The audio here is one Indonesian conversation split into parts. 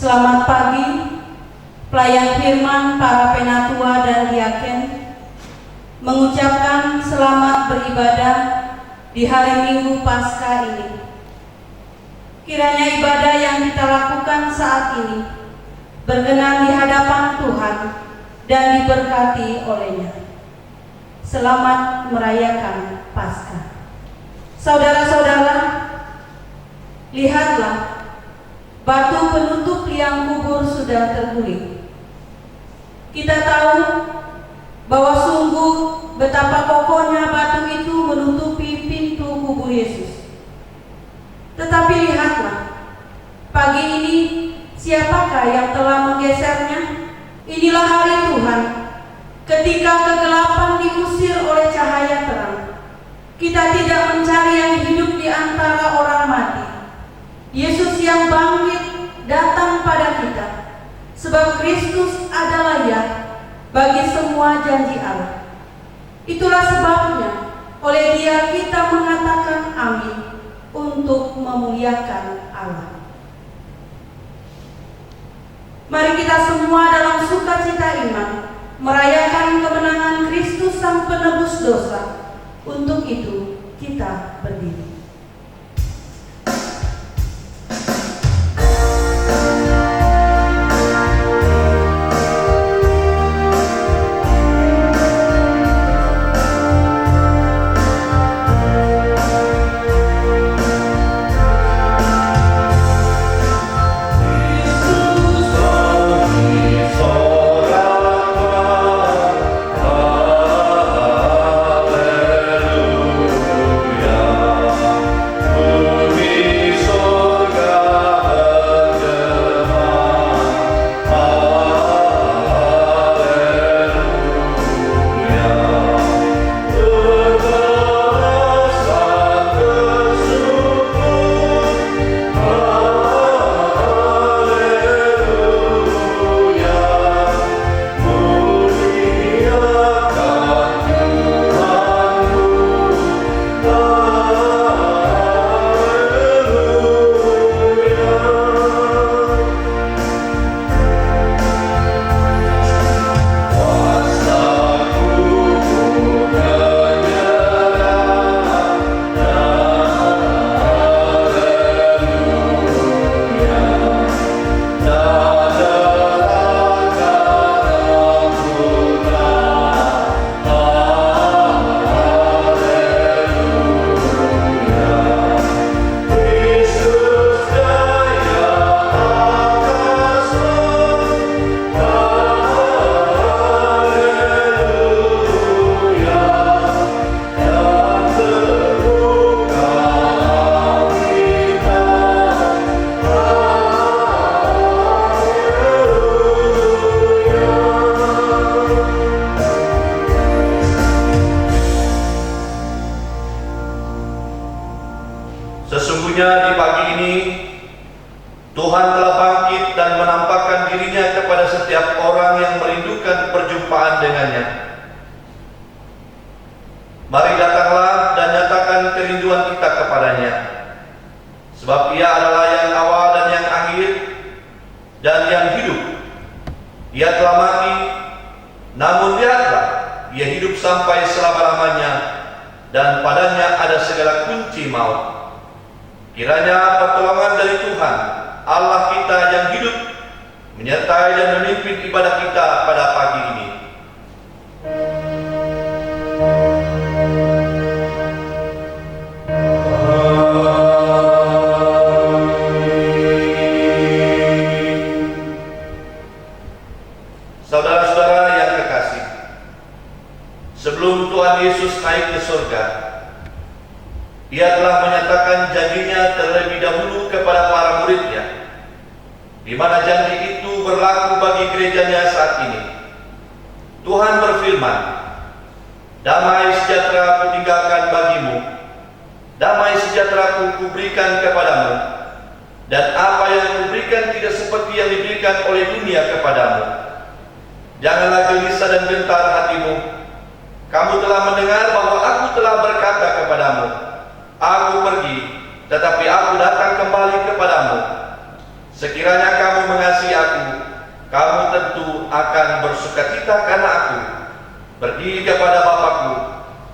Selamat pagi, pelayan firman, para penatua dan diaken, mengucapkan selamat beribadah di hari Minggu Paskah ini. Kiranya ibadah yang kita lakukan saat ini berkenan di hadapan Tuhan dan diberkati olehnya. Selamat merayakan Paskah. Saudara-saudara, lihatlah, batu penutup liang kubur sudah terguling. Kita tahu bahwa sungguh betapa kokohnya batu itu menutupi pintu kubur Yesus. Tetapi lihatlah, pagi ini siapakah yang telah menggesernya? Inilah hari Tuhan, ketika kegelapan diusir oleh cahaya terang. Kita tidak mencari yang hidup di antara orang mati. Yesus yang bangkit datang pada kita, sebab Kristus adalah ya bagi semua janji Allah. Itulah sebabnya oleh Dia kita mengatakan amin untuk memuliakan Allah. Mari kita semua dalam sukacita iman merayakan kemenangan Kristus Sang Penebus dosa. Untuk itu kita berdiri. Sesungguhnya di pagi ini Tuhan telah bangkit dan menampakkan dirinya kepada setiap orang yang merindukan perjumpaan dengannya. Mari datanglah dan nyatakan kerinduan kita kepadanya, sebab Ia adalah yang awal dan yang akhir dan yang hidup. Ia telah mati, namun lihatlah, Ia hidup sampai selama-lamanya, dan padanya ada segala kunci maut. Kiranya pertolongan dari Tuhan Allah kita yang hidup menyertai dan memimpin ibadah kita pada pagi ini. Saudara-saudara yang kekasih, sebelum Tuhan Yesus naik ke surga, Ia telah menyatakan janjinya terlebih dahulu kepada para muridnya, di mana janji itu berlaku bagi gerejanya saat ini. Tuhan berfirman, "Damai sejahtera kutinggalkan bagimu, damai sejahtera kuberikan kepadamu, dan apa yang kuberikan tidak seperti yang diberikan oleh dunia kepadamu. Janganlah gelisah dan gentar hatimu. Kamu telah mendengar bahwa aku telah berkata kepadamu, Aku pergi, tetapi aku datang kembali kepadamu. Sekiranya kamu mengasihi akan bersukacita karena aku berdiri kepada Bapakku,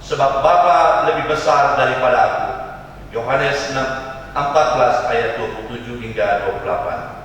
sebab Bapa lebih besar daripada aku. Yohanes 14 ayat 27 hingga 28.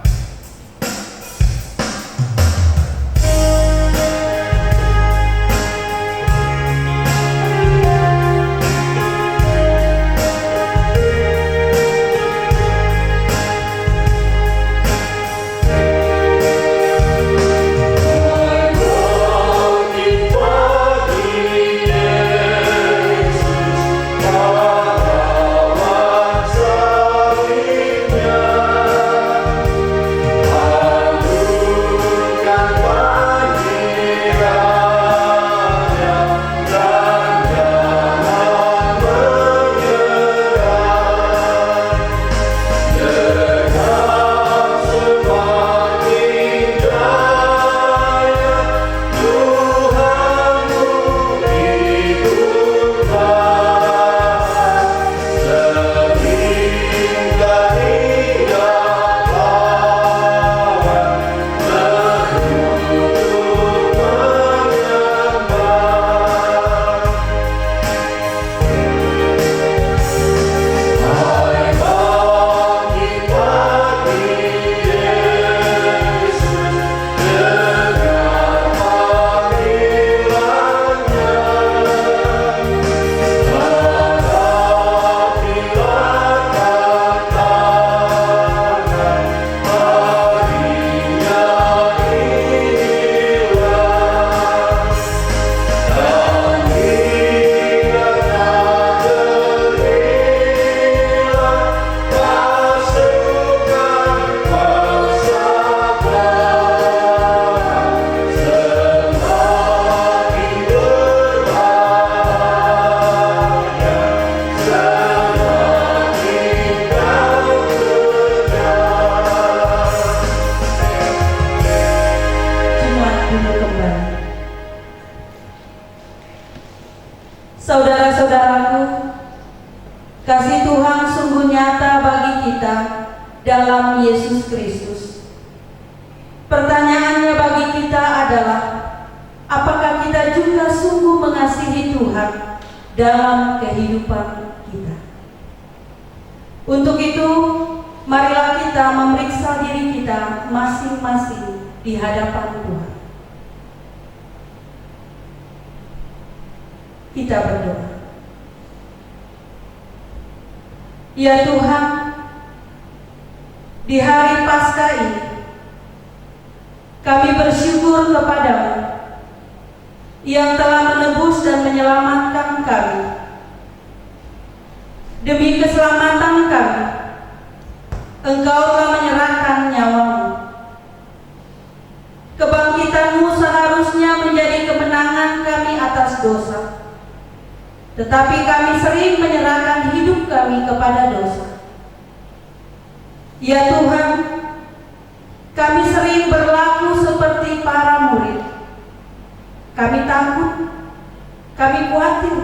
Saudara-saudaraku, kasih Tuhan sungguh nyata bagi kita dalam Yesus Kristus. Pertanyaannya bagi kita adalah, apakah kita juga sungguh mengasihi Tuhan dalam kehidupan kita? Untuk itu, marilah kita memeriksa diri kita masing-masing di hadapan Tuhan. Kita berdoa. Ya Tuhan, di hari Paskah ini kami bersyukur kepadamu yang telah menebus dan menyelamatkan kami. Demi keselamatan kami, Engkau telah menyerahkan nyawamu. Kebangkitanmu seharusnya menjadi kemenangan kami atas dosa. Tetapi kami sering menyerahkan hidup kami kepada dosa. Ya Tuhan, kami sering berlaku seperti para murid. Kami takut, kami khawatir,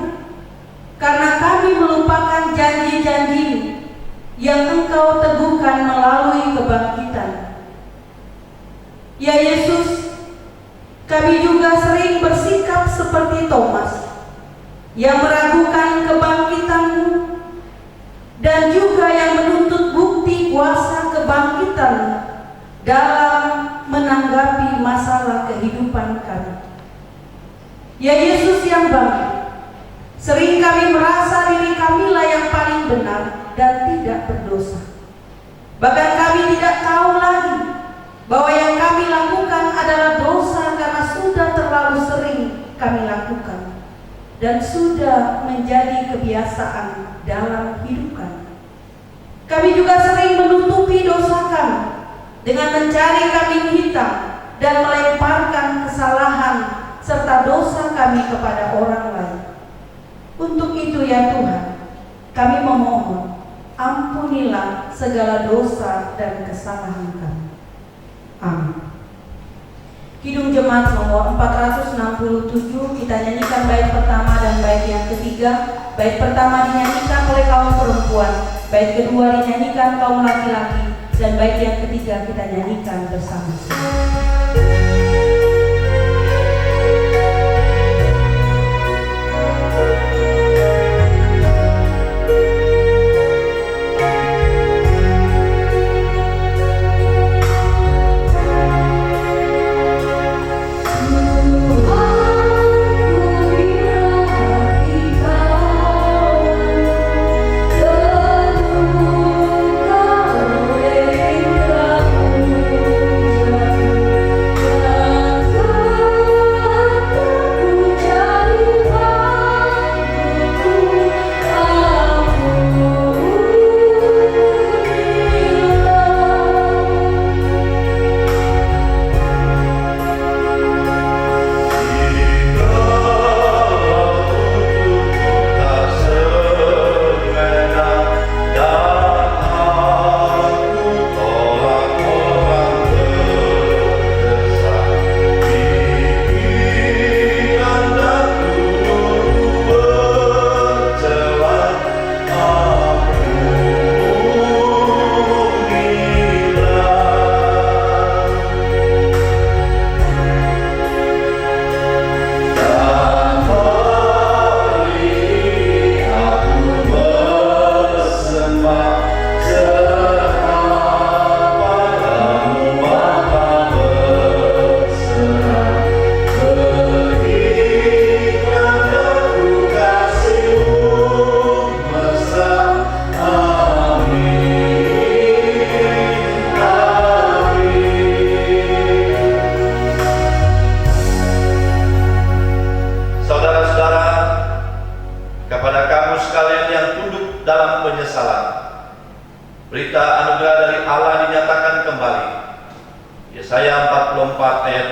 karena kami melupakan janji-janji-Mu yang Engkau teguhkan melalui kebangkitan. Ya Yesus, kami juga sering bersikap seperti Thomas, yang meragukan kebangkitan-Mu dan juga yang menuntut bukti kuasa kebangkitan dalam menanggapi masalah kehidupan kami. Ya Yesus yang bangkit, sering kami merasa diri kamilah yang paling benar dan tidak berdosa. Bahkan kami tidak tahu lagi bahwa yang kami lakukan adalah dosa karena sudah terlalu sering kami lakukan dan sudah menjadi kebiasaan dalam hidup kami. Kami juga sering menutupi dosa kami dengan mencari kambing hitam dan melemparkan kesalahan serta dosa kami kepada orang lain. Untuk itu ya Tuhan, kami memohon, ampunilah segala dosa dan kesalahan kami. Amin. Kidung Jemaat nomor 467, kita nyanyikan bait pertama dan bait yang ketiga. Bait pertama dinyanyikan oleh kaum perempuan, bait kedua dinyanyikan kaum laki-laki, dan bait yang ketiga kita nyanyikan bersama-sama. berita anugerah dari Allah dinyatakan kembali. Yesaya 44 ayat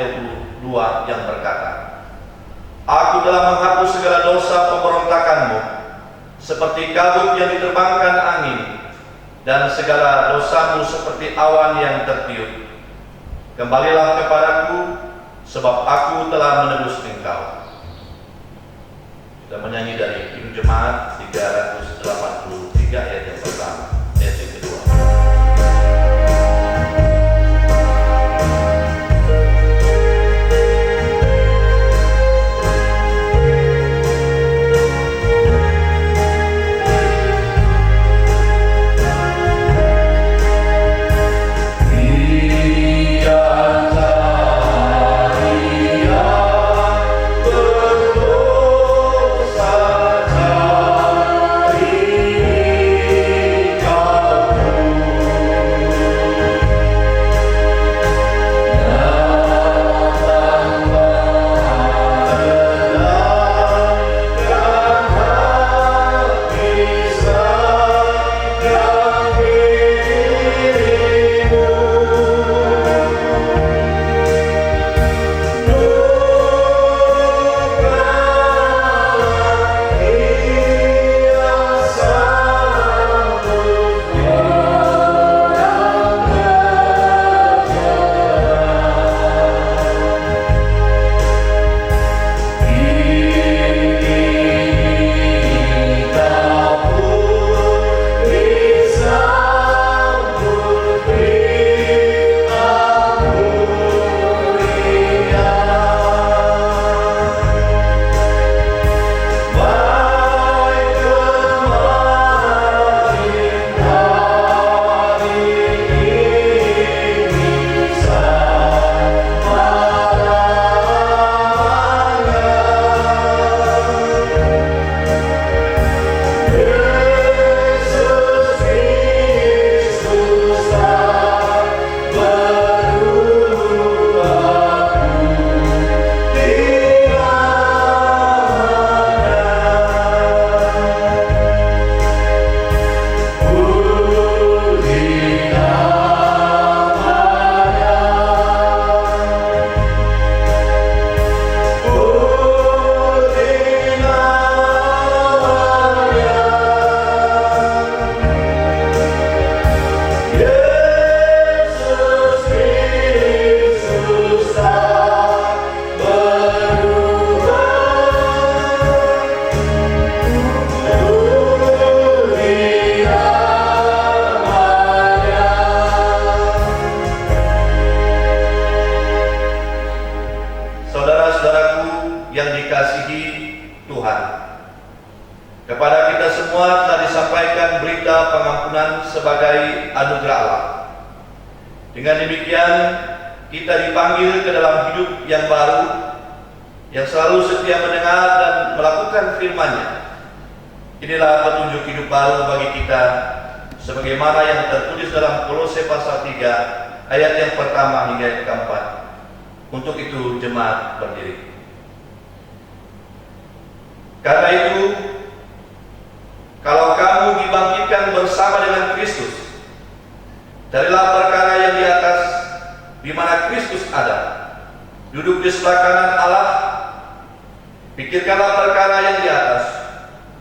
22 yang berkata, Aku telah menghapus segala dosa pemberontakanmu, seperti kabut yang diterbangkan angin, dan segala dosamu seperti awan yang tertiup. Kembalilah kepadaku, sebab aku telah menebus engkau. Kita menyanyi dari Himne Jemaat 383 ayat yang pertama, ayat yang kedua. Kepada kita semua telah disampaikan berita pengampunan sebagai anugerah Allah. Dengan demikian, kita dipanggil ke dalam hidup yang baru, yang selalu setia mendengar dan melakukan firman-Nya. Inilah petunjuk hidup baru bagi kita, sebagaimana yang tertulis dalam Kolose pasal 3, ayat yang pertama hingga yang keempat. Untuk itu, jemaat berdiri. Karena itu, kalau kamu dibangkitkan bersama dengan Kristus, carilah perkara yang di atas, di mana Kristus ada, duduk di sebelah kanan Allah. Pikirkanlah perkara yang di atas,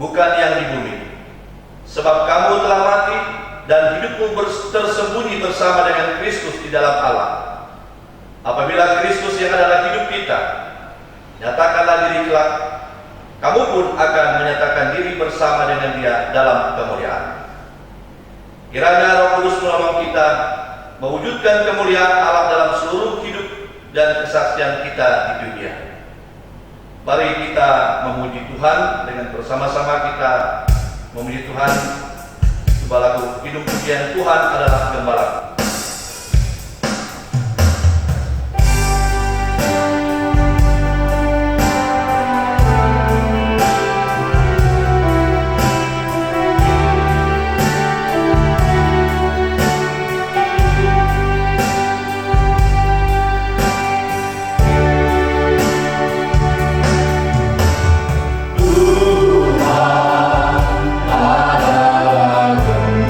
bukan yang di bumi. Sebab kamu telah mati, dan hidupmu tersembunyi bersama dengan Kristus di dalam Allah. Apabila Kristus yang adalah hidup kita, nyatakanlah diri kelak, kamu pun akan menyatakan diri bersama dengan Dia dalam kemuliaan. Kiranya Roh Kudus menolong kita mewujudkan kemuliaan Allah dalam seluruh hidup dan kesaksian kita di dunia. Mari kita memuji Tuhan dengan bersama-sama kita memuji Tuhan. Sebuah lagu hidup pujian Tuhan adalah gembala. Tuhan adalah gembala.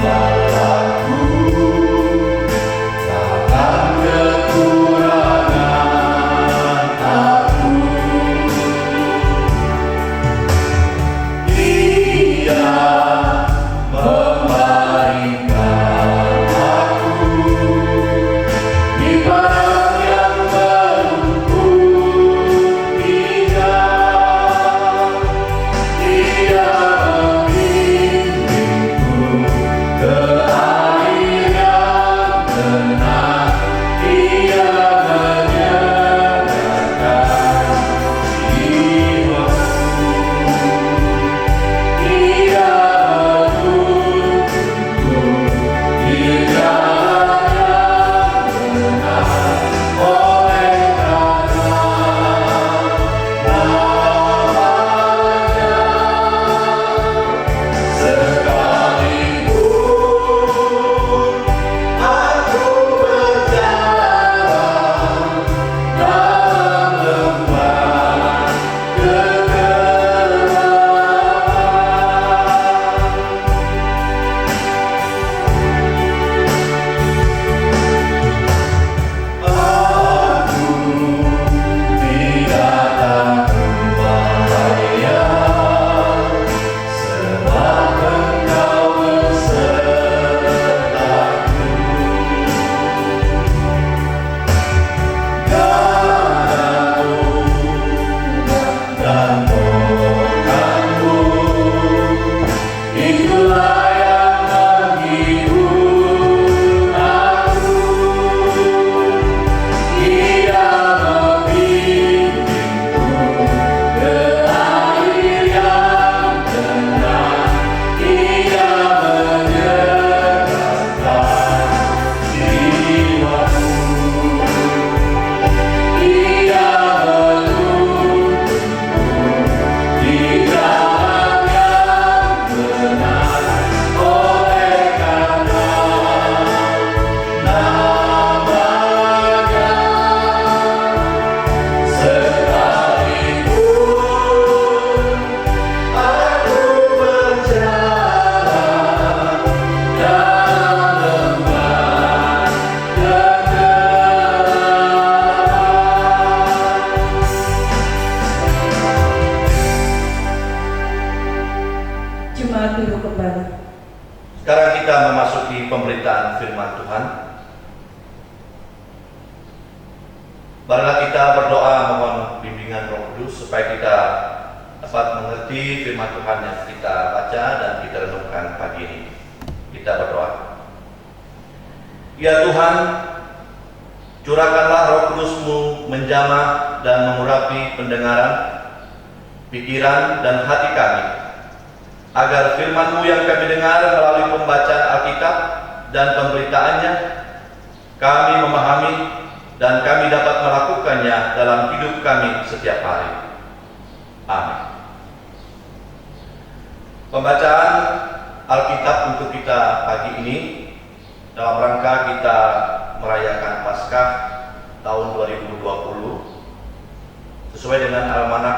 saatnya kita memasuki pemberitaan firman Tuhan. Marilah kita berdoa mohon bimbingan Roh Kudus supaya kita dapat mengerti firman Tuhan yang kita baca dan kita renungkan pagi ini. Kita berdoa. Ya Tuhan, curahkanlah Roh Kudus-Mu menjamah dan mengurapi pendengaran, pikiran dan hati kami, agar firman-Mu yang kami dengar melalui pembacaan Alkitab dan pemberitaannya, kami memahami dan kami dapat melakukannya dalam hidup kami setiap hari. Amin. Pembacaan Alkitab untuk kita pagi ini dalam rangka kita merayakan Paskah tahun 2020 sesuai dengan almanak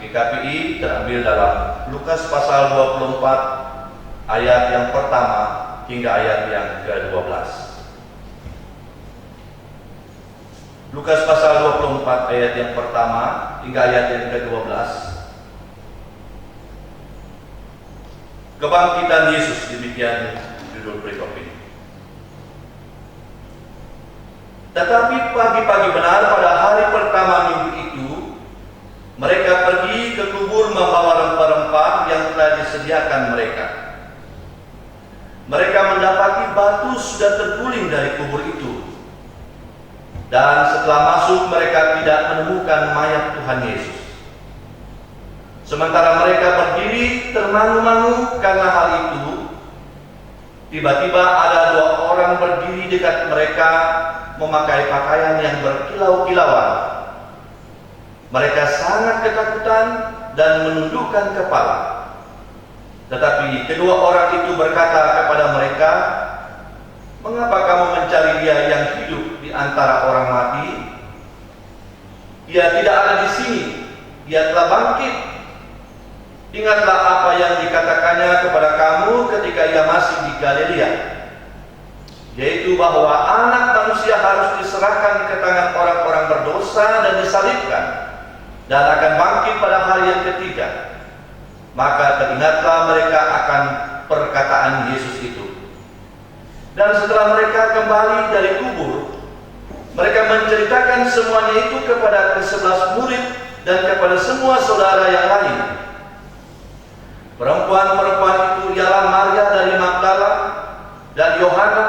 GKPI terambil dalam Lukas pasal 24 ayat yang pertama hingga ayat yang ke-12. Lukas pasal 24 ayat yang pertama hingga ayat yang ke-12. Kebangkitan Yesus, demikian judul perikop ini. Tetapi pagi-pagi benar pada hari pertama minggu itu, mereka pergi ke kubur membawa rempah-rempah yang telah disediakan mereka. Mereka mendapati batu sudah terguling dari kubur itu. Dan setelah masuk mereka tidak menemukan mayat Tuhan Yesus. Sementara mereka berdiri termangu-mangu karena hal itu, tiba-tiba ada dua orang berdiri dekat mereka memakai pakaian yang berkilau-kilauan. Mereka sangat ketakutan dan menundukkan kepala. Tetapi kedua orang itu berkata kepada mereka, "Mengapa kamu mencari Dia yang hidup di antara orang mati? Dia tidak ada di sini, Dia telah bangkit. Ingatlah apa yang dikatakannya kepada kamu ketika Ia masih di Galilea, yaitu bahwa Anak Manusia harus diserahkan ke tangan orang-orang berdosa dan disalibkan, dan akan bangkit pada hari yang ketiga." Maka teringatlah mereka akan perkataan Yesus itu. Dan setelah mereka kembali dari kubur, mereka menceritakan semuanya itu kepada ke-11 murid dan kepada semua saudara yang lain. Perempuan-perempuan itu ialah Maria dari Magdala dan Yohana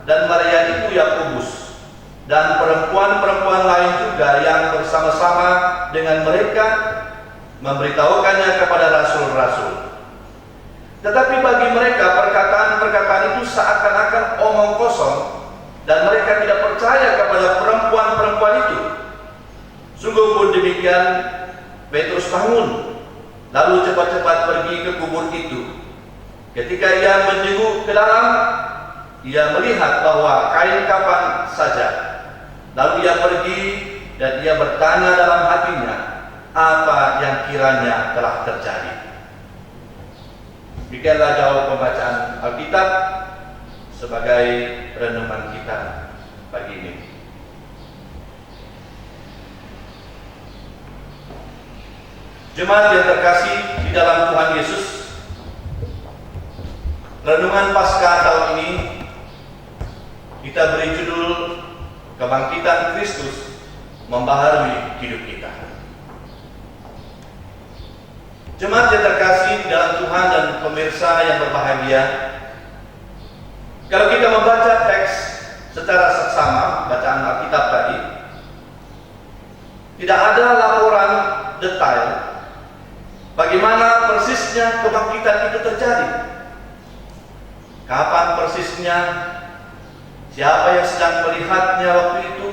dan Maria itu Yakobus, dan perempuan-perempuan lain juga yang bersama-sama dengan mereka memberitahukannya kepada rasul-rasul. Tetapi bagi mereka perkataan-perkataan itu seakan-akan omong kosong, dan mereka tidak percaya kepada perempuan-perempuan itu. Sungguh pun demikian, Petrus bangun, lalu cepat-cepat pergi ke kubur itu. Ketika ia menjenguk ke dalam, ia melihat bahwa kain kafan saja. Lalu ia pergi dan ia bertanya dalam hatinya apa yang kiranya telah terjadi. Demikianlah jauh pembacaan Alkitab sebagai renungan kita pagi ini. Jemaat yang terkasih di dalam Tuhan Yesus, renungan Paskah tahun ini kita beri judul Kebangkitan Kristus Membaharui Hidup Kita. Jemaat yang terkasih di dalam Tuhan dan pemirsa yang berbahagia, kalau kita membaca teks secara seksama, bacaan Alkitab tadi, tidak ada laporan detail bagaimana persisnya kebangkitan itu terjadi. Kapan persisnya, siapa yang sedang melihatnya waktu itu,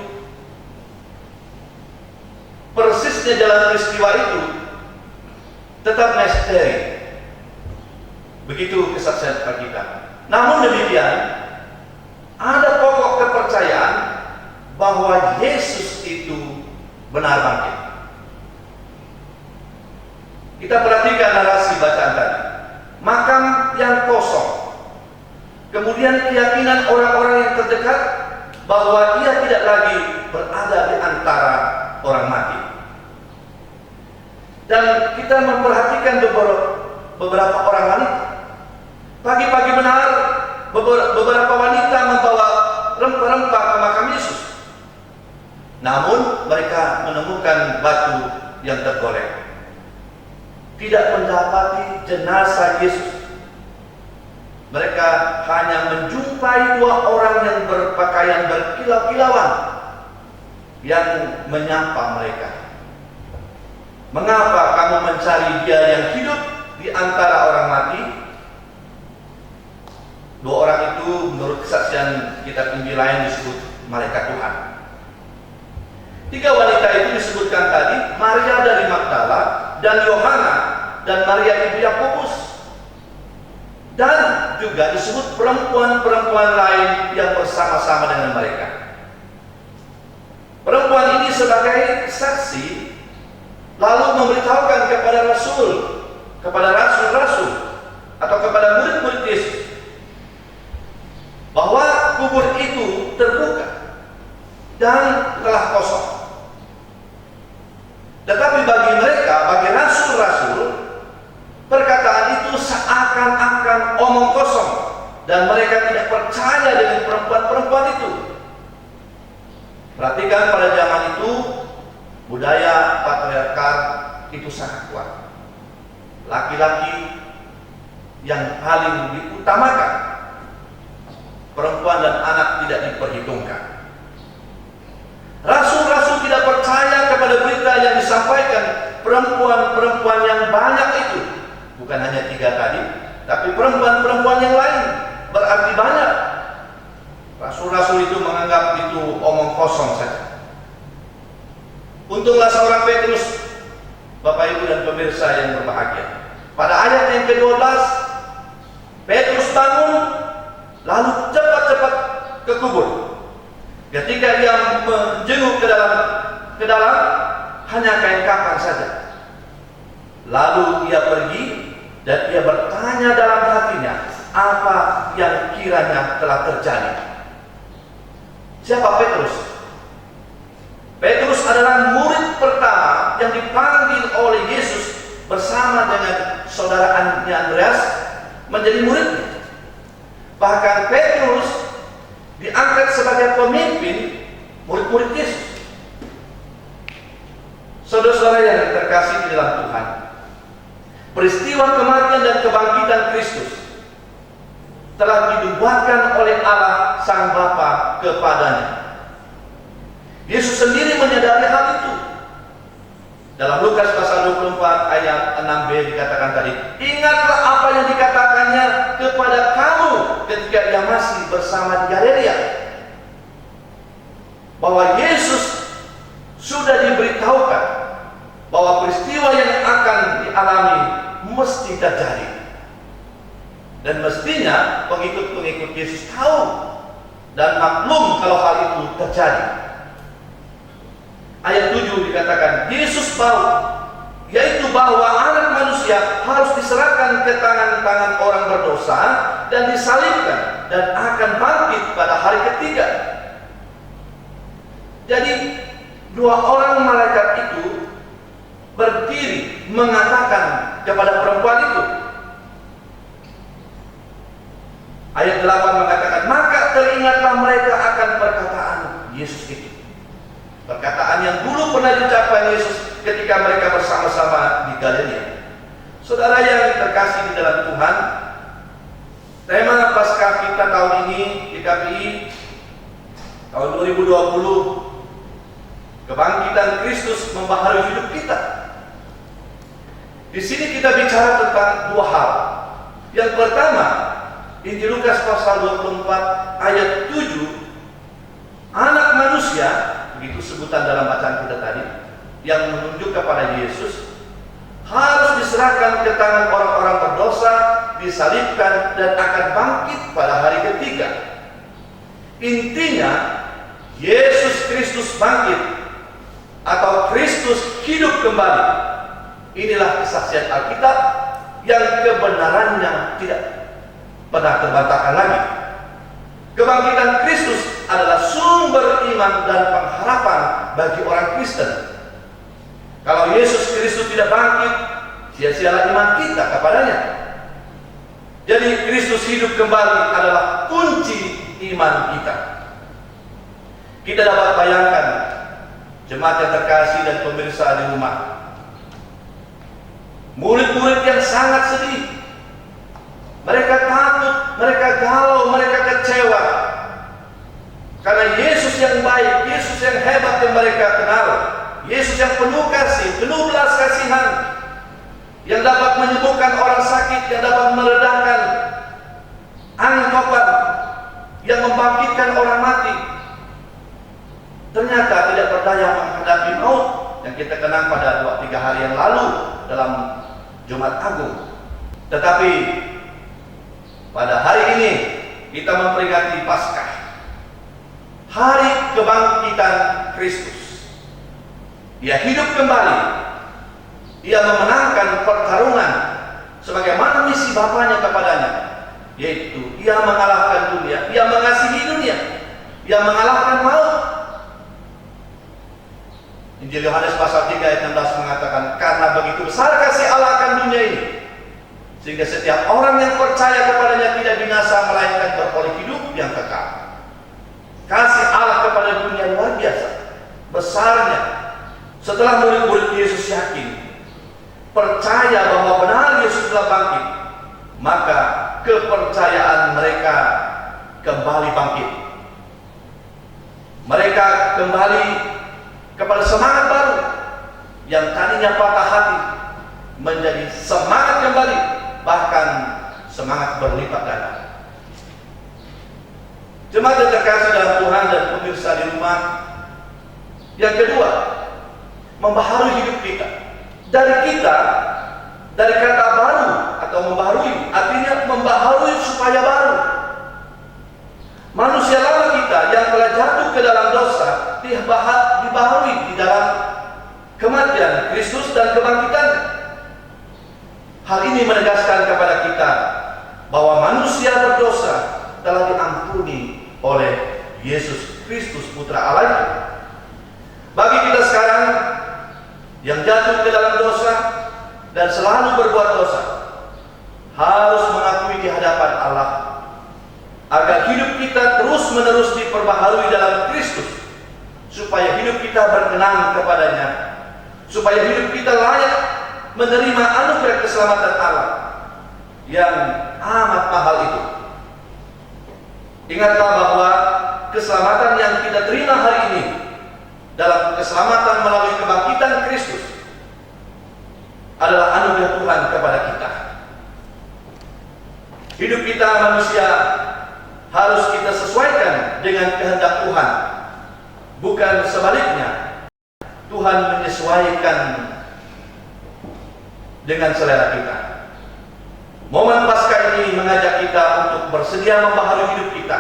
persisnya jalan peristiwa itu tetap misteri. Begitu kesaksian kita. Namun demikian, ada pokok kepercayaan bahwa Yesus itu benar bangkit. Kita perhatikan narasi bacaan tadi. Makam yang kosong. Kemudian keyakinan orang-orang yang terdekat bahwa ia tidak lagi berada di antara orang mati. Dan kita memperhatikan beberapa orang wanita. Pagi-pagi benar beberapa wanita membawa rempah-rempah ke makam Yesus. Namun mereka menemukan batu yang tergolek. Tidak mendapati jenazah Yesus. Mereka hanya menjumpai dua orang yang berpakaian berkilau-kilauan yang menyapa mereka. Mengapa kamu mencari dia yang hidup di antara orang mati? Dua orang itu menurut kesaksian kitab Injil lain disebut malaikat Tuhan. Tiga wanita itu disebutkan tadi, Maria dari Magdala dan Yohana dan Maria ibu Yakobus. Dan juga disebut perempuan-perempuan lain yang bersama-sama dengan mereka. Perempuan ini sebagai saksi lalu memberitahukan kepada rasul-rasul atau kepada murid-murid Yesus bahwa kubur itu terbuka dan telah kosong. Tetapi bagi mereka, bagi rasul-rasul, perkataan itu seakan-akan omong kosong dan mereka tidak percaya dengan perempuan-perempuan itu. Perhatikan, pada zaman itu budaya patriarkal itu sangat kuat. Laki-laki yang paling diutamakan, perempuan dan anak tidak diperhitungkan. Rasul-rasul tidak percaya kepada berita yang disampaikan perempuan-perempuan yang banyak itu. Bukan hanya tiga tadi, tapi perempuan-perempuan yang lain berarti banyak. Rasul-rasul itu menganggap itu omong kosong saja. Untunglah seorang Petrus, Bapak Ibu dan pemirsa yang berbahagia. Pada ayat yang ke-12, Petrus bangun lalu cepat-cepat ke kubur. Ketika dia menjenguk ke dalam hanya kain kafan saja. Lalu ia pergi dan ia bertanya dalam hatinya apa yang kiranya telah terjadi. Siapa Petrus? Petrus adalah murid pertama yang dipanggil oleh Yesus bersama dengan saudaranya Andreas menjadi muridnya. Bahkan Petrus diangkat sebagai pemimpin murid-murid Yesus. Saudara-saudara yang terkasih di dalam Tuhan, peristiwa kematian dan kebangkitan Kristus telah dinubuatkan oleh Allah Sang Bapa kepadanya. Yesus sendiri menyadari hal itu. Dalam Lukas pasal 24 ayat 6b dikatakan tadi, ingatlah apa yang dikatakannya kepada kamu ketika ia masih bersama di Galilea, bahwa Yesus sudah diberitahukan bahwa peristiwa yang akan dialami mesti terjadi. Dan mestinya pengikut-pengikut Yesus tahu dan maklum kalau hal itu terjadi. Ayat 7 dikatakan, Yesus tahu, yaitu bahwa anak manusia harus diserahkan ke tangan-tangan orang berdosa dan disalibkan dan akan bangkit pada hari ketiga. Jadi dua orang malaikat itu berdiri mengatakan kepada perempuan itu. Ayat 8 mengatakan, maka teringatlah mereka akan perkataan Yesus itu. Perkataan yang dulu pernah diucapkan Yesus ketika mereka bersama-sama di Galilea. Saudara yang terkasih di dalam Tuhan, tema Paskah kita tahun ini di KPI tahun 2020, kebangkitan Kristus membaharui hidup kita. Di sini kita bicara tentang dua hal. Yang pertama, Injil Lukas pasal 24 ayat 7, anak manusia, begitu sebutan dalam bacaan kita tadi, yang menunjuk kepada Yesus, harus diserahkan ke tangan orang-orang berdosa, disalibkan dan akan bangkit pada hari ketiga. Intinya, Yesus Kristus bangkit atau Kristus hidup kembali. Inilah kesaksian Alkitab yang kebenarannya tidak pernah terbantahkan lagi. Kebangkitan Kristus adalah sumber iman dan pengharapan bagi orang Kristen. Kalau Yesus Kristus tidak bangkit, sia-sialah iman kita kepadanya. Jadi Kristus hidup kembali adalah kunci iman kita. Kita dapat bayangkan jemaat yang terkasih dan pemirsa di rumah, murid-murid yang sangat sedih. Mereka takut, mereka galau, mereka kecewa. Karena Yesus yang baik, Yesus yang hebat yang mereka kenal, Yesus yang penuh kasih, penuh belas kasihan, yang dapat menyembuhkan orang sakit, yang dapat meredakan angin topan, yang membangkitkan orang mati, ternyata tidak berdaya menghadapi maut yang kita kenang pada 2-3 hari yang lalu dalam Jumat Agung. Tetapi pada hari ini kita memperingati Paskah, hari kebangkitan Kristus. Dia hidup kembali. Dia memenangkan pertarungan sebagaimana misi Bapanya kepadanya, yaitu Dia mengalahkan dunia, Dia mengasihi dunia, Dia mengalahkan maut. Injil Yohanes pasal 3 ayat 16 mengatakan, karena begitu besar kasih Allah akan dunia ini, sehingga setiap orang yang percaya kepadanya tidak binasa, melainkan beroleh hidup yang kekal. Kasih Allah kepada dunia luar biasa besarnya. Setelah murid-murid Yesus yakin, percaya bahwa benar Yesus telah bangkit, maka kepercayaan mereka kembali bangkit. Mereka kembali kepada semangat baru yang tadinya patah hati menjadi semangat kembali, bahkan semangat berlipat ganda. Jemaat yang terkasih dalam Tuhan dan pemirsa di rumah, yang kedua, membaharui hidup kita. Dari kata baru atau membaharui, artinya membaharui supaya baru. Manusia lama kita yang telah jatuh ke dalam dosa dibaharui di dalam kematian Kristus dan kebangkitannya. Hal ini menegaskan kepada kita bahwa manusia berdosa telah diampuni oleh Yesus Kristus Putra Allah itu. Bagi kita sekarang yang jatuh ke dalam dosa dan selalu berbuat dosa, harus mengakui di hadapan Allah agar hidup kita terus-menerus diperbaharui dalam Kristus, supaya hidup kita berkenan kepadanya, supaya hidup kita layak menerima anugerah keselamatan Allah yang amat mahal itu. Ingatlah bahwa keselamatan yang kita terima hari ini dalam keselamatan melalui kebangkitan Kristus adalah anugerah Tuhan kepada kita. Hidup kita manusia harus kita sesuaikan dengan kehendak Tuhan, bukan sebaliknya. Tuhan menyesuaikan dengan selera kita. Momen Paskah ini mengajak kita untuk bersedia membaharui hidup kita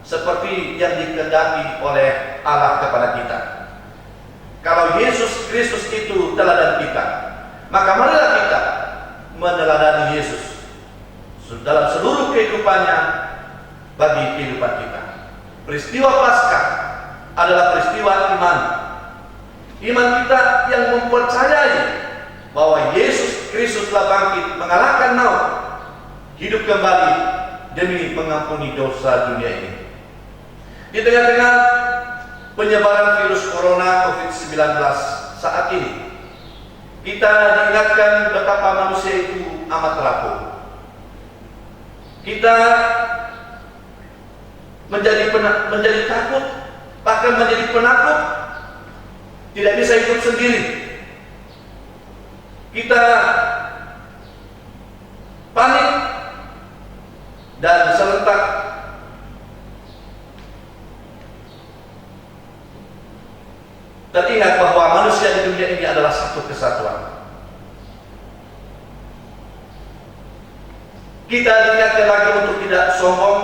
seperti yang dikehendaki oleh Allah kepada kita. Kalau Yesus Kristus itu teladan kita, maka marilah kita meneladani Yesus dalam seluruh kehidupannya bagi kehidupan kita. Peristiwa Paskah adalah peristiwa iman. Iman kita yang mempercayai bahwa Yesus Kristus telah bangkit, mengalahkan maut, hidup kembali demi mengampuni dosa dunia ini. Di tengah-tengah penyebaran virus corona COVID-19 saat ini, kita diingatkan betapa manusia itu amat rapuh. Kita menjadi takut, bahkan menjadi penakut, tidak bisa hidup sendiri. Kita panik dan serentak teringat bahwa manusia di dunia ini adalah satu kesatuan. Kita diingatkan lagi untuk tidak sombong,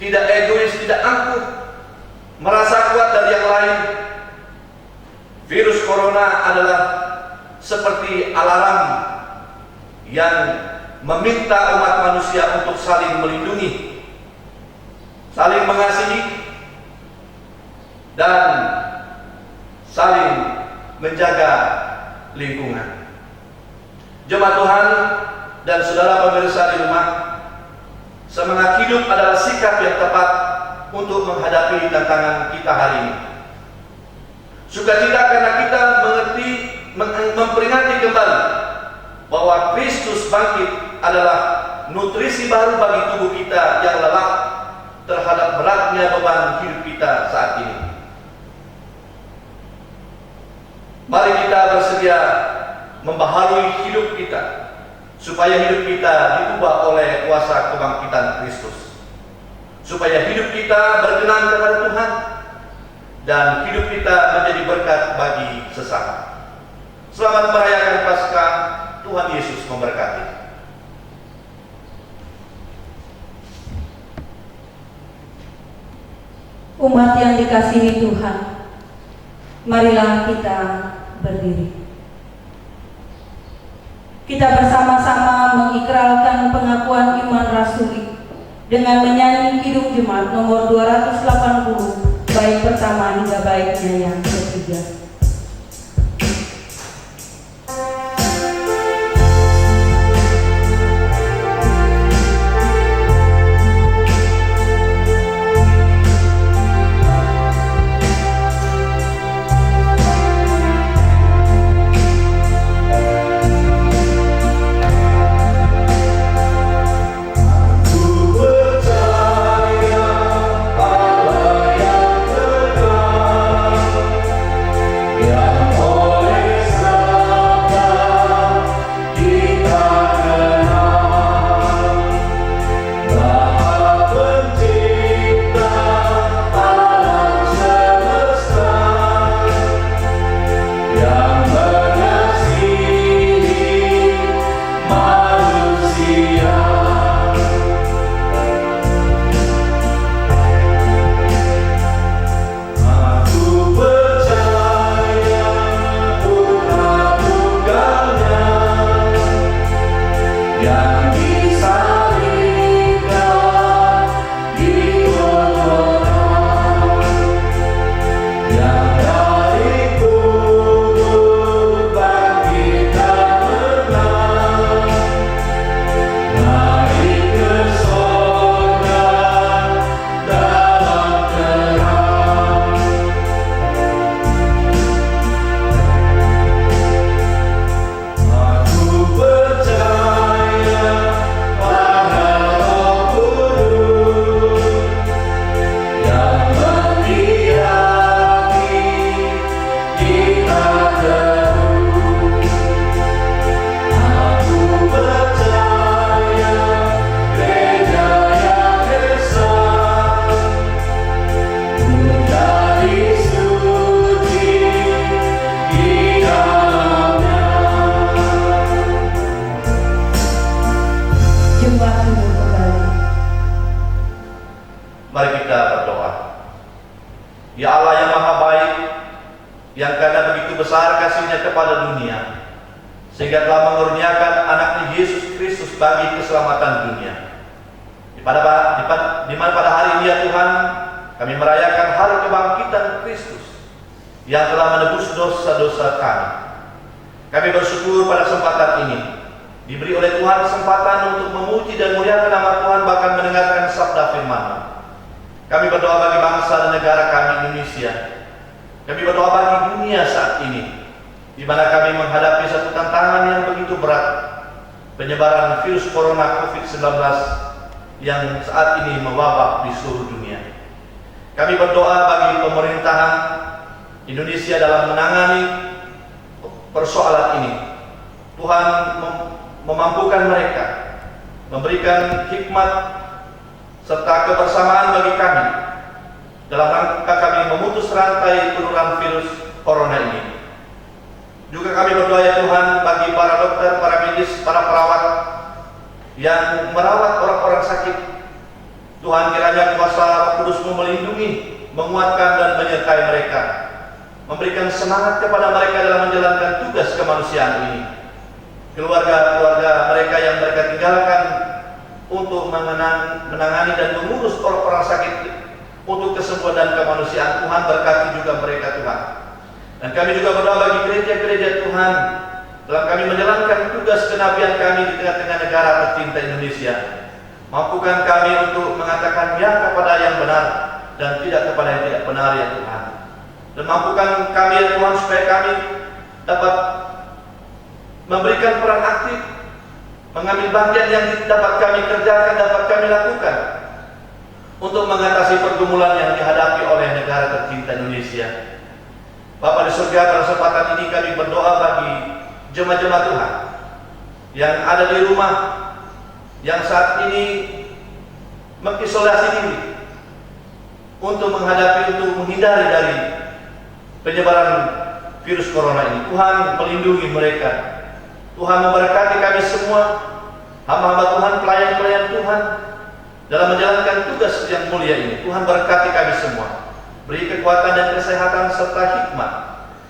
tidak egois, tidak angkuh, merasa kuat dari yang lain. Virus corona adalah seperti alarm yang meminta umat manusia untuk saling melindungi, saling mengasihi, dan saling menjaga lingkungan. Jemaat Tuhan, dan saudara pemirsa di rumah, semangat hidup adalah sikap yang tepat untuk menghadapi tantangan kita hari ini. Sukacita karena kita mengerti, memperingati kembali bahwa Kristus bangkit adalah nutrisi baru bagi tubuh kita yang lelah terhadap beratnya beban hidup kita saat ini. Mari kita bersedia membaharui hidup kita, supaya hidup kita diubah oleh kuasa kebangkitan Kristus, supaya hidup kita berkenan kepada Tuhan dan hidup kita menjadi berkat bagi sesama. Selamat merayakan Paskah. Tuhan Yesus memberkati. Umat yang dikasihi Tuhan, marilah kita berdiri. Kita bersama-sama mengikrarkan pengakuan iman rasuli dengan menyanyi Kidung Jemaat nomor 280, bait pertama hingga baitnya yang ketiga. Mari kita berdoa. Ya Allah yang Maha Baik, yang karena begitu besar kasih-Nya kepada dunia, sehingga telah mengurniakan anaknya Yesus Kristus bagi keselamatan dunia. Di mana pada hari ini ya Tuhan, kami merayakan hari kebangkitan Kristus yang telah menebus dosa-dosa kami. Kami bersyukur pada kesempatan ini diberi oleh Tuhan kesempatan untuk memuji dan muliakan nama Tuhan, bahkan mendengarkan sabda firman-Nya. Kami berdoa bagi bangsa dan negara kami Indonesia. Kami berdoa bagi dunia saat ini, di mana kami menghadapi satu tantangan yang begitu berat, penyebaran virus corona COVID-19 yang saat ini mewabah di seluruh dunia. Kami berdoa bagi pemerintahan Indonesia dalam menangani persoalan ini. Tuhan memampukan mereka, memberikan hikmat serta kebersamaan bagi kami dalam rangka kami memutus rantai penularan virus corona ini. Juga kami berdoa ya Tuhan bagi para dokter, para medis, para perawat yang merawat orang-orang sakit. Tuhan, kiranya kuasa Roh Kudus-Mu melindungi, menguatkan dan menyertai mereka, memberikan semangat kepada mereka dalam menjalankan tugas kemanusiaan ini. Keluarga-keluarga mereka yang mereka tinggalkan untuk menangani dan mengurus orang-orang sakit untuk kesembuhan dan kemanusiaan, Tuhan berkati juga mereka Tuhan. Dan kami juga berdoa bagi gereja-gereja Tuhan dalam kami menjalankan tugas kenabian kami di tengah-tengah negara tercinta Indonesia. Mampukan kami untuk mengatakan ya kepada yang benar dan tidak kepada yang tidak benar, ya Tuhan. Dan mampukan kami, ya Tuhan, supaya kami dapat memberikan peran aktif, mengambil bagian yang dapat kami kerjakan, dapat kami lakukan untuk mengatasi pergumulan yang dihadapi oleh negara tercinta Indonesia. Bapa di surga, pada kesempatan ini kami berdoa bagi jemaat-jemaat Tuhan yang ada di rumah, yang saat ini mengisolasi diri untuk menghindari dari penyebaran virus corona ini. Tuhan melindungi mereka. Tuhan memberkati kami semua, hamba-hamba Tuhan, pelayan-pelayan Tuhan, dalam menjalankan tugas yang mulia ini. Tuhan berkati kami semua, beri kekuatan dan kesehatan serta hikmat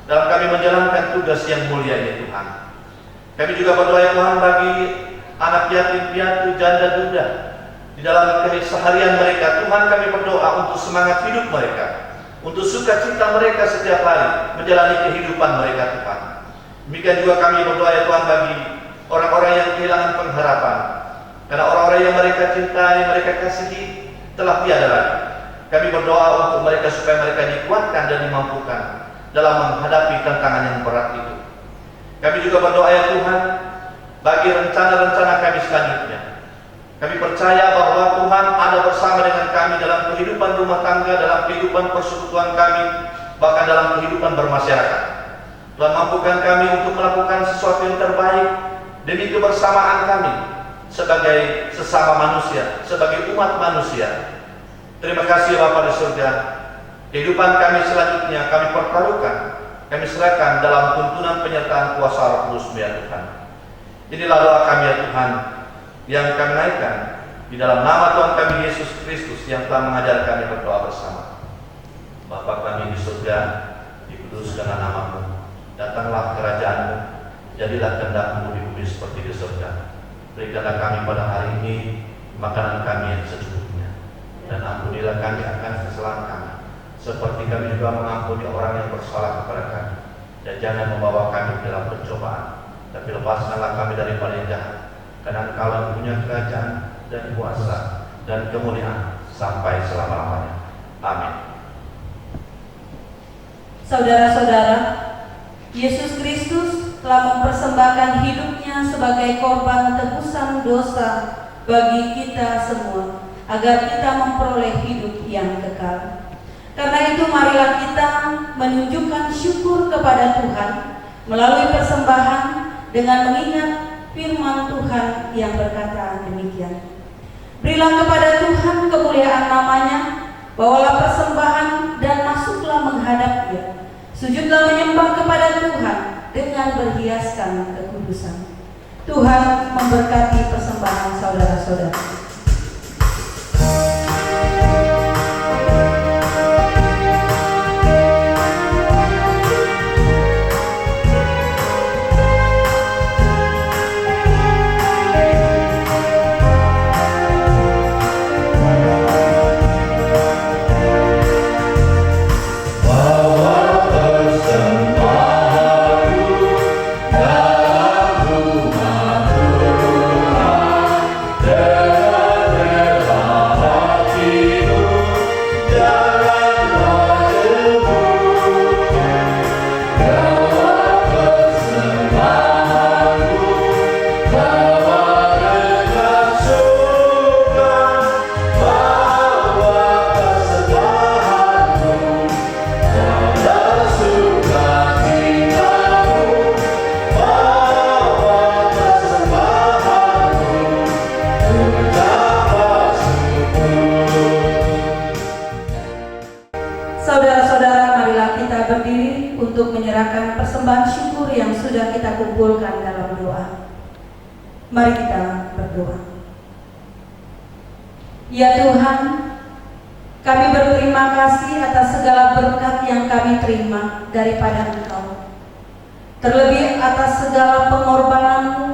dalam kami menjalankan tugas yang mulia ini, Tuhan. Kami juga berdoa, ya Tuhan, bagi anak yatim piatu, janda duda di dalam keseharian mereka. Tuhan, kami berdoa untuk semangat hidup mereka, untuk sukacita mereka setiap hari menjalani kehidupan mereka, Tuhan. Demikian juga kami berdoa, ya Tuhan, bagi orang-orang yang kehilangan pengharapan, karena orang-orang yang mereka cintai, mereka kasihi telah tiada lagi. Kami berdoa untuk mereka supaya mereka dikuatkan dan dimampukan dalam menghadapi tantangan yang berat itu. Kami juga berdoa, ya Tuhan, bagi rencana-rencana kami selanjutnya. Kami percaya bahwa Tuhan ada bersama dengan kami dalam kehidupan rumah tangga, dalam kehidupan persekutuan kami, bahkan dalam kehidupan bermasyarakat. Tuhan, mampukan kami untuk melakukan sesuatu yang terbaik demi kebersamaan kami sebagai sesama manusia, sebagai umat manusia. Terima kasih Bapa di surga. Kehidupan kami selanjutnya kami pertaruhkan, kami serahkan dalam tuntunan penyertaan kuasa Roh Kudus, ya Tuhan. Inilah doa kami, ya Tuhan, yang kami naikkan di dalam nama Tuhan kami Yesus Kristus yang telah mengajar kami berdoa bersama. Bapa kami di surga, dikuduskanlah nama-Mu, datanglah kerajaan-Mu, jadilah kehendak-Mu di bumi seperti di surga. Berikanlah kami pada hari ini makanan kami yang secukupnya, dan ampunilah kami akan kesalahan kami, seperti kami juga mengampuni orang yang bersalah kepada kami. Dan jangan membawa kami dalam pencobaan, tapi lepaskanlah kami daripada yang jahat, karena Engkau yang punya kerajaan dan kuasa dan kemuliaan sampai selama-lamanya. Amin. Saudara-saudara, Yesus Kristus telah mempersembahkan hidupnya sebagai korban tebusan dosa bagi kita semua, agar kita memperoleh hidup yang kekal. Karena itu marilah kita menunjukkan syukur kepada Tuhan melalui persembahan dengan mengingat firman Tuhan yang berkata demikian. Berilah kepada Tuhan kemuliaan namanya, bawalah persembahan dan masuklah menghadap Dia. Sujudlah menyembah kepada Tuhan dengan berhiaskan kekudusan. Tuhan memberkati persembahan saudara-saudara. Saudara-saudara, marilah kita berdiri untuk menyerahkan persembahan syukur yang sudah kita kumpulkan dalam doa. Mari kita berdoa. Ya Tuhan, kami berterima kasih atas segala berkat yang kami terima daripada Engkau, terlebih atas segala pengorbanan-Mu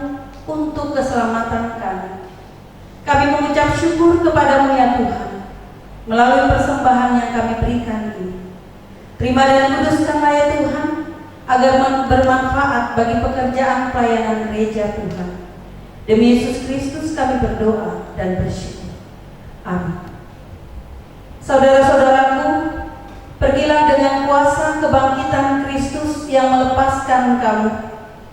untuk keselamatan kami. Kami mengucap syukur kepada-Mu, ya Tuhan, melalui persembahan yang kami berikan ini. Terima dan kuduskanlah, ya Tuhan, agar bermanfaat bagi pekerjaan pelayanan gereja Tuhan. Demi Yesus Kristus kami berdoa dan bersyukur. Amin. Saudara-saudaraku, pergilah dengan kuasa kebangkitan Kristus yang melepaskan kamu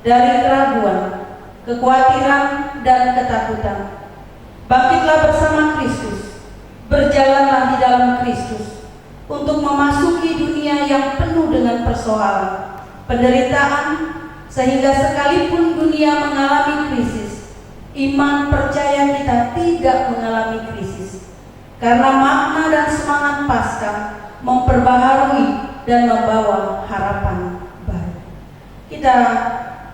dari keraguan, kekhawatiran, dan ketakutan. Bangkitlah bersama Kristus, berjalanlah di dalam Kristus untuk memasuki dunia yang penuh dengan persoalan, penderitaan, sehingga sekalipun dunia mengalami krisis, iman percaya kita tidak mengalami krisis, karena makna dan semangat Paskah memperbaharui dan membawa harapan baru. Kita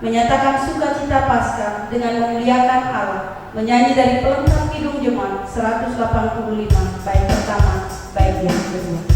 menyatakan sukacita Paskah dengan memuliakan Allah, menyanyi dari pelengkap Kidung Jemaat 185, bait pertama, bait yang kedua.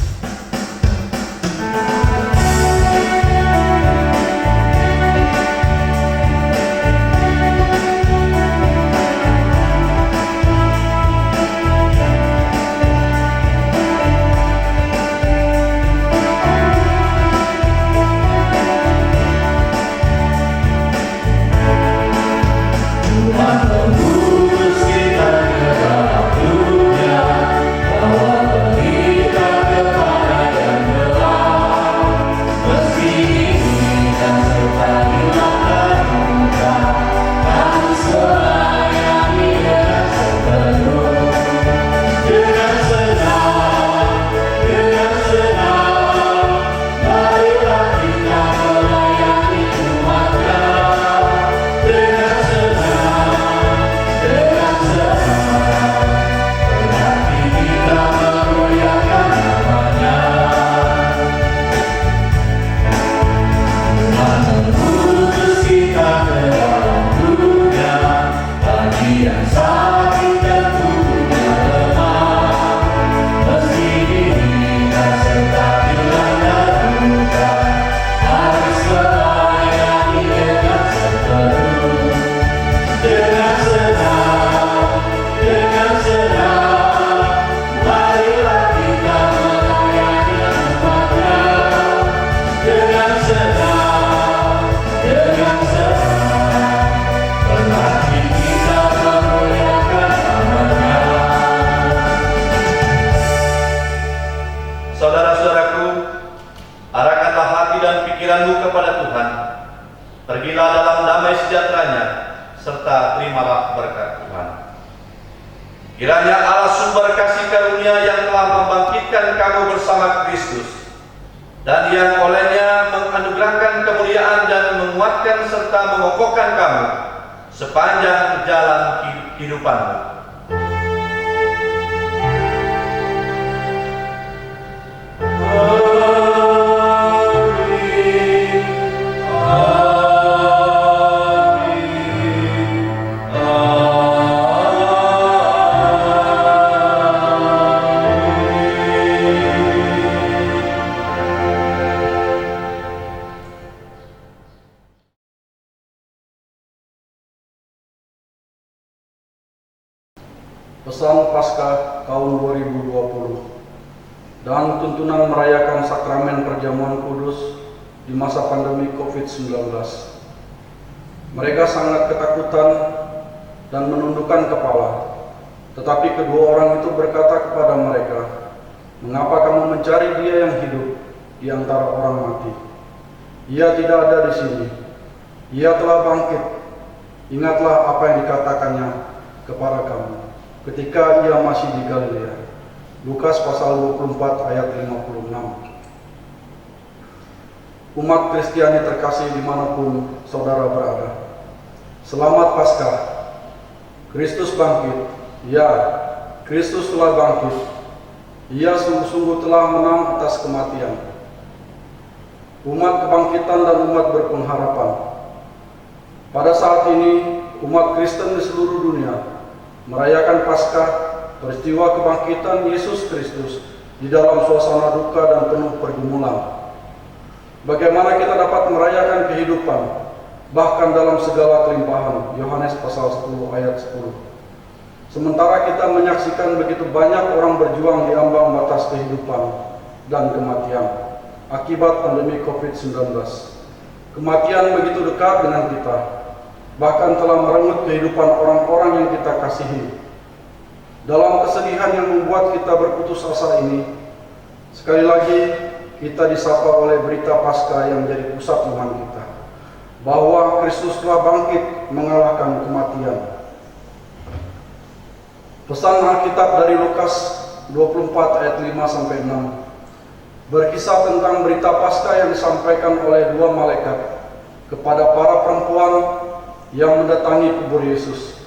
Pergilah dalam damai sejahteranya, serta terimalah berkat Tuhan. Kiranya Allah sumber kasih karunia yang telah membangkitkan kamu bersama Kristus, dan yang olehnya menganugerahkan kemuliaan dan menguatkan serta mengokohkan kamu sepanjang jalan kehidupanmu. Pesan Paskah tahun 2020 dan tuntunan merayakan sakramen perjamuan kudus di masa pandemi COVID-19. Mereka sangat ketakutan dan menundukkan kepala, tetapi kedua orang itu berkata kepada mereka, "Mengapa kamu mencari Dia yang hidup di antara orang mati? Ia tidak ada di sini. Ia telah bangkit. Ingatlah apa yang dikatakannya kepada kamu ketika ia masih di Galilea." Lukas pasal 24 ayat 56. Umat Kristiani terkasih dimanapun saudara berada, selamat Paskah. Kristus bangkit. Ya, Kristus telah bangkit. Ia sungguh-sungguh telah menang atas kematian. Umat kebangkitan dan umat berpengharapan. Pada saat ini, umat Kristen di seluruh dunia merayakan Paskah, peristiwa kebangkitan Yesus Kristus, di dalam suasana duka dan penuh pergumulan. Bagaimana kita dapat merayakan kehidupan, bahkan dalam segala kelimpahan? Yohanes pasal 10 ayat 10. Sementara kita menyaksikan begitu banyak orang berjuang di ambang batas kehidupan dan kematian akibat pandemi COVID-19. Kematian begitu dekat dengan kita, bahkan telah merenggut kehidupan orang-orang yang kita kasihi. Dalam kesedihan yang membuat kita berputus asa ini, sekali lagi kita disapa oleh berita Paskah yang menjadi pusat iman kita, bahwa Kristus telah bangkit mengalahkan kematian. Pesan Alkitab dari Lukas 24 ayat 5-6 berkisah tentang berita Paskah yang disampaikan oleh dua malaikat kepada para perempuan yang mendatangi kubur Yesus.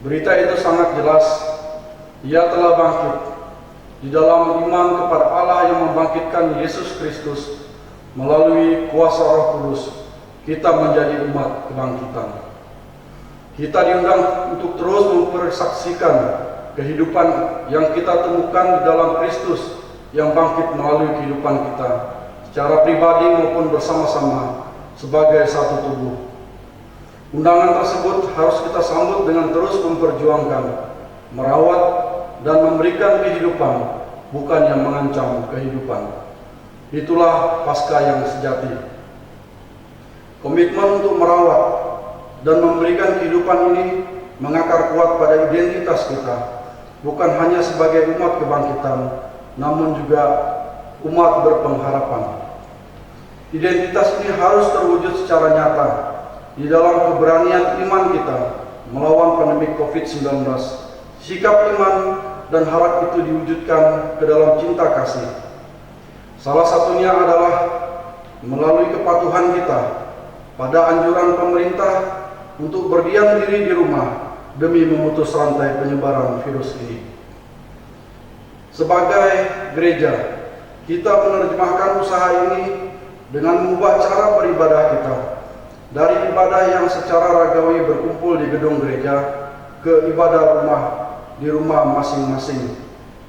Berita itu sangat jelas, Ia telah bangkit. Di dalam iman kepada Allah yang membangkitkan Yesus Kristus melalui kuasa Roh Kudus, kita menjadi umat kebangkitan. Kita diundang untuk terus mempersaksikan kehidupan yang kita temukan di dalam Kristus yang bangkit melalui kehidupan kita, secara pribadi maupun bersama-sama sebagai satu tubuh. Undangan tersebut harus kita sambut dengan terus memperjuangkan, merawat, dan memberikan kehidupan, bukan yang mengancam kehidupan. Itulah Paskah yang sejati. Komitmen untuk merawat dan memberikan kehidupan ini mengakar kuat pada identitas kita, bukan hanya sebagai umat kebangkitan, namun juga umat berpengharapan. Identitas ini harus terwujud secara nyata di dalam keberanian iman kita melawan pandemi COVID-19. Sikap iman dan harap itu diwujudkan ke dalam cinta kasih. Salah satunya adalah melalui kepatuhan kita pada anjuran pemerintah untuk berdiam diri di rumah demi memutus rantai penyebaran virus ini. Sebagai gereja, kita menerjemahkan usaha ini dengan mengubah cara beribadah kita dari ibadah yang secara ragawi berkumpul di gedung gereja ke ibadah rumah di rumah masing-masing,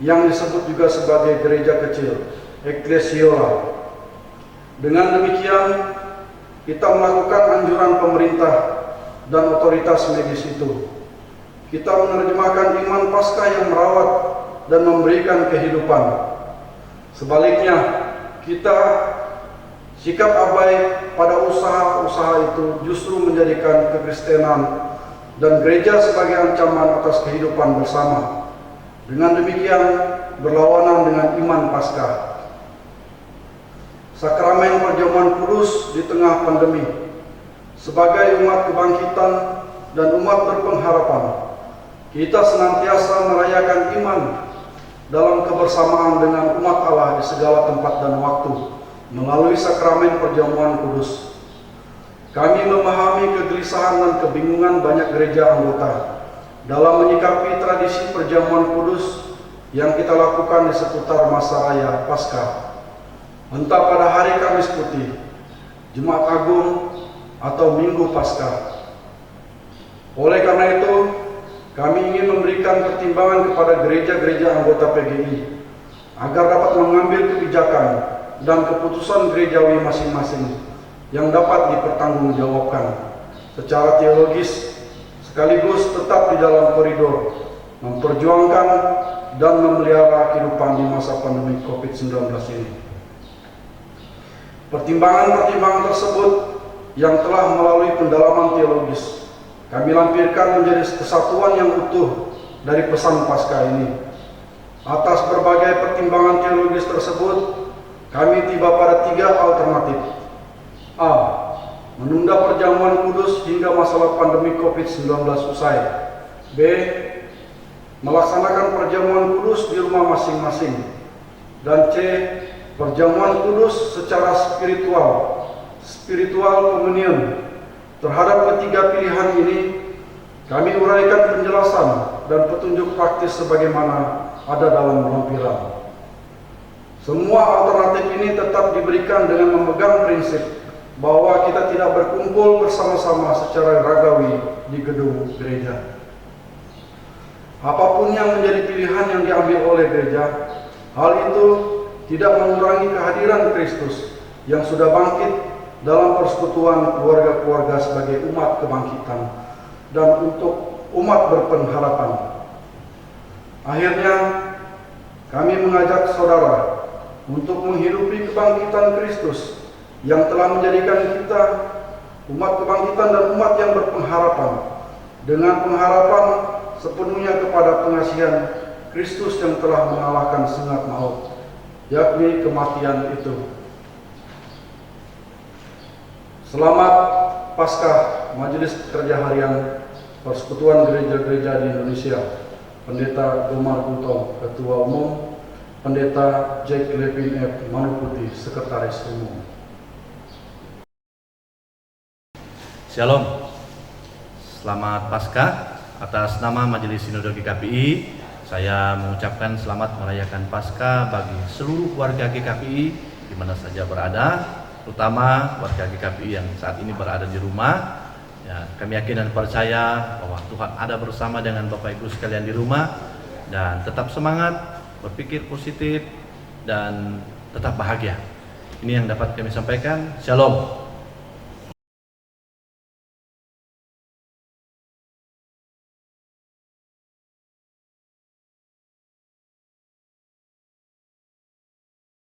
yang disebut juga sebagai gereja kecil, eklesiola. Dengan demikian, kita melakukan anjuran pemerintah dan otoritas medis itu. Kita menerjemahkan iman Paskah yang merawat dan memberikan kehidupan. Sebaliknya, kita sikap abai pada usaha-usaha itu justru menjadikan kekristenan dan gereja sebagai ancaman atas kehidupan bersama. Dengan demikian, berlawanan dengan iman Paskah. Sakramen perjamuan kudus di tengah pandemi, sebagai umat kebangkitan dan umat berpengharapan, kita senantiasa merayakan iman dalam kebersamaan dengan umat Allah di segala tempat dan waktu melalui sakramen perjamuan kudus. Kami memahami kegelisahan dan kebingungan banyak gereja anggota dalam menyikapi tradisi perjamuan kudus yang kita lakukan di seputar masa raya Paskah, entah pada hari Kamis Putih, Jumat Agung, atau Minggu Paskah. Oleh karena itu, kami ingin memberikan pertimbangan kepada gereja-gereja anggota PGI agar dapat mengambil kebijakan dan keputusan gerejawi masing-masing yang dapat dipertanggungjawabkan secara teologis, sekaligus tetap di dalam koridor memperjuangkan dan memelihara kehidupan di masa pandemi COVID-19 ini. Pertimbangan-pertimbangan tersebut yang telah melalui pendalaman teologis kami lampirkan menjadi kesatuan yang utuh dari pesan Paskah ini. Atas berbagai pertimbangan teologis tersebut, kami tiba pada 3 alternatif. A. Menunda perjamuan kudus hingga masalah pandemi COVID-19 usai. B. Melaksanakan perjamuan kudus di rumah masing-masing. Dan C. Perjamuan kudus secara spiritual communion. Terhadap ketiga pilihan ini, kami uraikan penjelasan dan petunjuk praktis sebagaimana ada dalam lampiran. Semua alternatif ini tetap diberikan dengan memegang prinsip bahwa kita tidak berkumpul bersama-sama secara ragawi di gedung gereja. Apapun yang menjadi pilihan yang diambil oleh gereja, hal itu tidak mengurangi kehadiran Kristus yang sudah bangkit dalam persekutuan keluarga-keluarga sebagai umat kebangkitan dan untuk umat berpengharapan. Akhirnya, kami mengajak saudara untuk menghidupi kebangkitan Kristus yang telah menjadikan kita umat kebangkitan dan umat yang berpengharapan, dengan pengharapan sepenuhnya kepada pengasihan Kristus yang telah mengalahkan sengat maut, yakni kematian itu. Selamat Paskah Majelis Kerja Harian Persekutuan Gereja-Gereja di Indonesia. Pendeta Gomar Gutong, Ketua Umum. Pendeta Jack Levin F. Manuputi, Sekretaris Umum. Shalom. Selamat Paskah. Atas nama Majelis Sinode GKPI, saya mengucapkan selamat merayakan Paskah bagi seluruh warga GKPI di mana saja berada, terutama warga GKPI yang saat ini berada di rumah. Ya, kami yakin dan percaya bahwa Tuhan ada bersama dengan Bapak Ibu sekalian di rumah, dan tetap semangat, berpikir positif, dan tetap bahagia. Ini yang dapat kami sampaikan. Shalom.